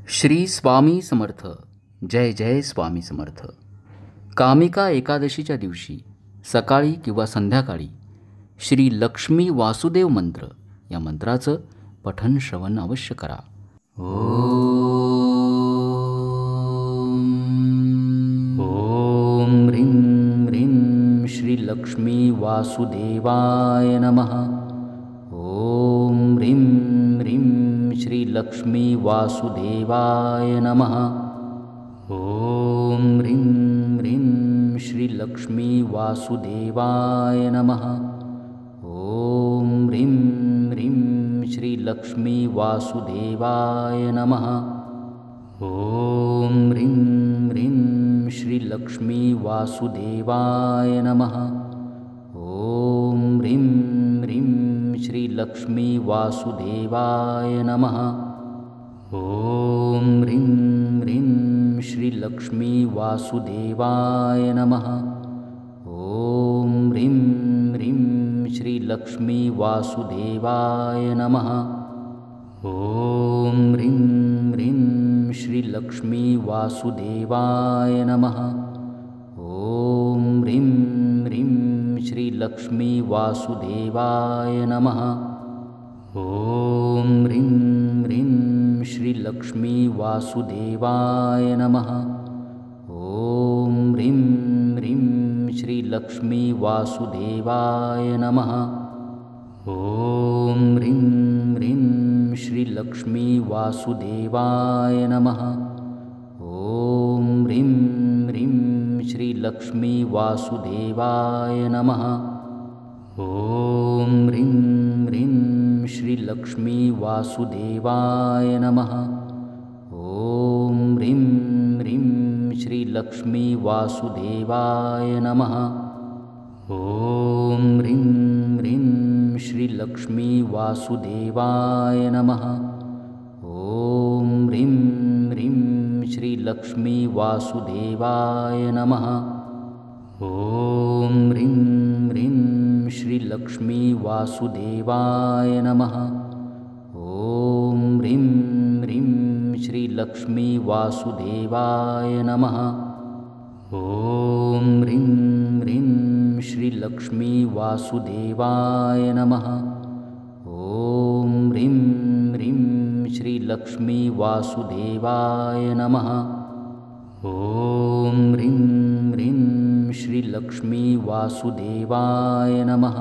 श्री स्वामी समर्थ. जय जय स्वामी समर्थ. कामिका एकादशीच्या दिवशी सकाळी किंवा संध्याकाळी श्री लक्ष्मी वासुदेव मंत्र या मंत्राचं पठन श्रवण अवश्य करा. ओम ह्रीं ह्रीं श्री लक्ष्मी वासुदेवाय नमः. ओम ह्रीं ह्रीं श्री लक्ष्मी वासुदेवाय नमः. ओम ह्रीं ह्रीं श्री लक्ष्मी वासुदेवाय नमः. ओम ह्रीं ह्रीं श्री लक्ष्मी वासुदेवाय नमः. ओम ह्रीं ह्रीं श्री लक्ष्मी वासुदेवाय नमः. ओम ह्रीं ह्रीं श्री लक्ष्मी वासुदेवाय नमः. ओम ह्रीं ह्रीं श्री लक्ष्मी वासुदेवाय नमः. ओम ह्रीं ह्रीं श्री लक्ष्मी वासुदेवाय नमः. ओम ह्रीं ह्रीं श्री लक्ष्मी वासुदेवाय नमः. ओम ह्रीं ह्रीं श्री लक्ष्मी वासुदेवाय नमः. ओम ह्रीं ह्रीं श्री लक्ष्मी वासुदेवाय नमः. ओम ह्रीं ह्रीं श्री लक्ष्मी वासुदेवाय नमः. ओम ह्रीं ह्रीं श्री लक्ष्मी वासुदेवाय नमः. ओम ह्रीं ह्रीं श्री लक्ष्मी वासुदेवाय नमः. ओम ह्रीं ह्रीं श्री लक्ष्मी वासुदेवाय नमः. ओम ह्रीं ह्रीं श्री लक्ष्मी वासुदेवाय नमः. ओम ह्रीं ह्रीं श्री लक्ष्मी वासुदेवाय नमः. ओम ह्रीं ह्रीं श्री लक्ष्मी वासुदेवाय नमः. ओम ह्रीं ह्रीं श्री लक्ष्मी वासुदेवाय नमः. ओम ह्रीं ह्रीं श्री लक्ष्मी वासुदेवाय नमः. ओम ह्रीं ह्रीं श्री लक्ष्मी वासुदेवाय नमः. ओम ह्रीं ह्रीं श्री लक्ष्मी वासुदेवाय नमः. ओम ह्रीं ह्रीं श्री लक्ष्मी वासुदेवाय नमः.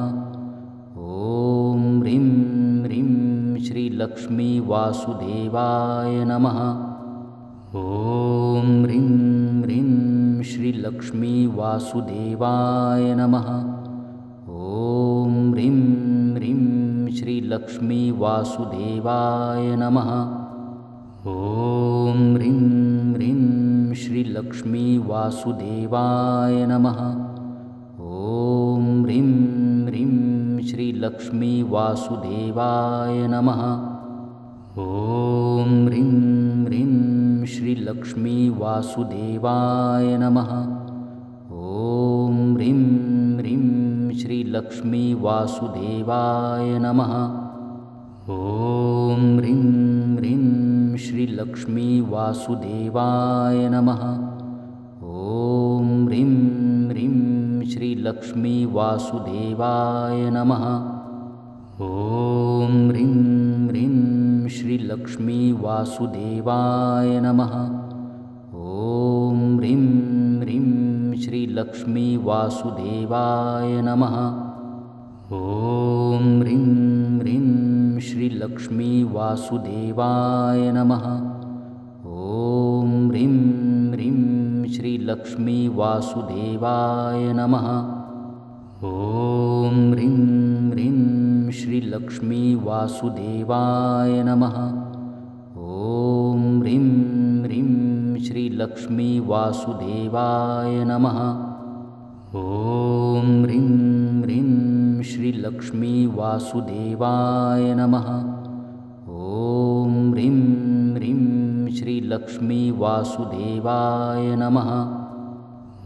ओम ह्रीं ह्रीं श्री लक्ष्मी वासुदेवाय नमः. ओम ह्रीं ह्रीं श्री लक्ष्मी वासुदेवाय नमः. ओम ह्रीं ह्रीं श्री लक्ष्मी वासुदेवाय नमः. ओम ह्रीं ह्रीं श्री लक्ष्मी वासुदेवाय नमः. ओम ह्रीं ह्रीं श्री लक्ष्मी वासुदेवाय नमः. ओम ह्रीं ह्रीं श्री लक्ष्मी वासुदेवाय नमः. ओम ह्रीं ह्रीं श्री लक्ष्मी वासुदेवाय नमः. ओम ह्रीं ह्रीं श्री लक्ष्मी वासुदेवाय नमः. ओम ह्रीं ह्रीं श्री लक्ष्मी वासुदेवाय नमः. ओम ह्रीं ह्रीं श्री लक्ष्मी वासुदेवाय नमः. ओम ह्रीं ह्रीं श्री लक्ष्मी वासुदेवाय नमः. ओम ह्रीं ह्रीं श्री लक्ष्मी वासुदेवाय नमः. ओम ह्रीं ह्रीं श्री लक्ष्मी वासुदेवाय नमः. ओम ह्रीं ह्रीं श्री लक्ष्मी वासुदेवाय नमः. ओम ह्रीं ह्रीं श्री लक्ष्मी वासुदेवाय नमः. ओम ह्रीं ह्रीं श्री लक्ष्मी वासुदेवाय नमः. ओम ह्रीं ह्रीं श्री लक्ष्मी वासुदेवाय नमः.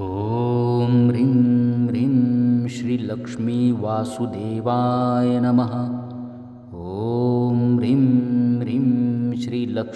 ओम ह्रीं ह्रीं श्री लक्ष्मी वासुदेवाय नमः. ओम ह्रीं ह्रीं श्री लक्ष्मी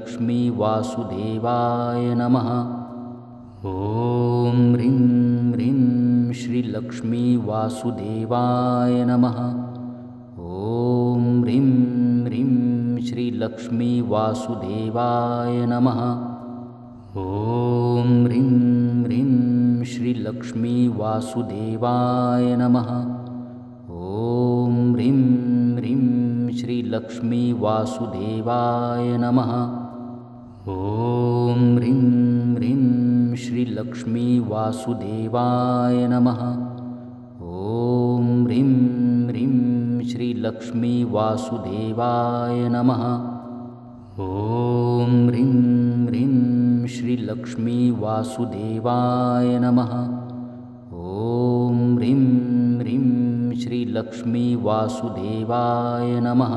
श्रीलक्ष्मीवासुदेवाय नमः। ॐ ह्रीं ह्रीं श्रीलक्ष्मीवासुदेवाय नमः। ॐ ह्रीं ह्रीं श्रीलक्ष्मीवासुदेवाय श्रीलक्ष्मी वासुदेवाय नमः। ॐ ह्रीं ह्रीं श्रीलक्ष्मी वासुदेवाय नमः। ॐ ह्रीं ह्रीं श्रीलक्ष्मी वासुदेवाय नमः। ॐ ह्रीं ह्रीं श्रीलक्ष्मी वासुदेवाय नमः। ॐ ह्रीं ह्रीं श्रीलक्ष्मी वासुदेवाय नमः। ॐ ह्रीं ह्रीं श्रीलक्ष्मी वासुदेवाय नमः। ॐ ह्रीं ह्रीं श्रीलक्ष्मी वासुदेवाय नमः।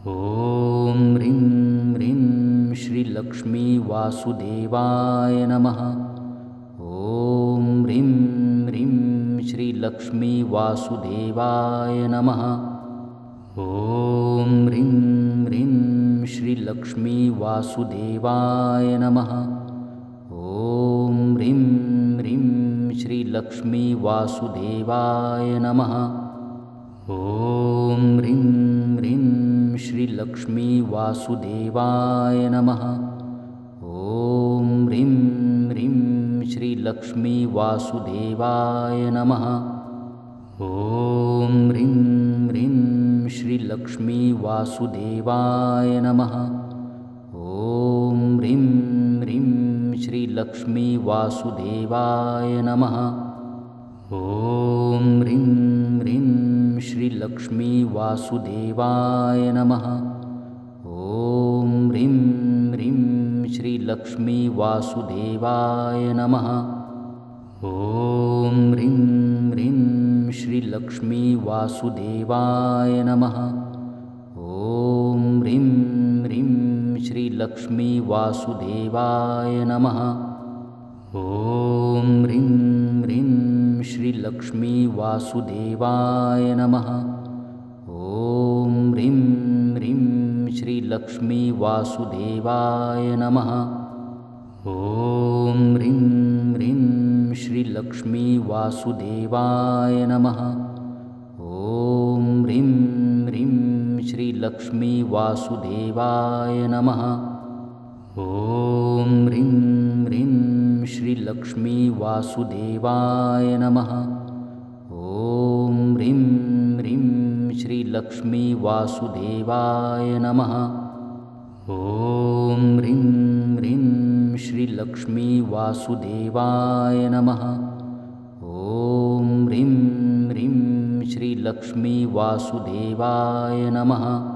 ॐ ह्रीं ह्रीं श्रीलक्ष्मी वासुदेवाय नमः। ॐ ह्रीं ह्रीं श्रीलक्ष्मी वासुदेवाय नमः। ॐ ह्रीं ह्रीं श्रीलक्ष्मी वासुदेवाय नमः। ॐ ह्रीं ह्रीं श्रीलक्ष्मी वासुदेवाय नमः। ॐ ह्रीं ह्रीं श्रीलक्ष्मी वासुदेवाय नमः। ॐ ह्रीं ह्रीं श्रीलक्ष्मी वासुदेवाय नमः। ॐ ह्रीं ह्रीं श्रीलक्ष्मी वासुदेवाय नमः। ॐ ह्रीं ह्रीं श्रीलक्ष्मी वासुदेवाय नमः। ॐ ह्रीं ह्रीं श्रीलक्ष्मी वासुदेवाय नमः। ॐ ह्रीं ह्रीं श्रीलक्ष्मी वासुदेवाय नमः। ॐ ह्रीं ह्रीं श्रीलक्ष्मी वासुदेवाय नमः। ॐ ह्रीं ह्रीं श्रीलक्ष्मी वासुदेवाय नमः। ॐ ह्रीं ह्रीं श्रीलक्ष्मी वासुदेवाय नमः। ॐ ह्रीं ह्रीं श्रीलक्ष्मी वासुदेवाय नमः। ॐ ह्रीं ह्रीं श्रीलक्ष्मी वासुदेवाय नमः। ॐ ह्रीं ह्रीं श्रीलक्ष्मी वासुदेवाय नमः। ॐ ह्रीं ह्रीं श्रीलक्ष्मी वासुदेवाय नमः। ॐ ह्रीं ह्रीं श्रीलक्ष्मी वासुदेवाय नमः। ॐ ह्रीं ह्रीं श्रीलक्ष्मी वासुदेवाय नमः। ॐ ह्रीं ह्रीं श्रीलक्ष्मी वासुदेवाय नमः।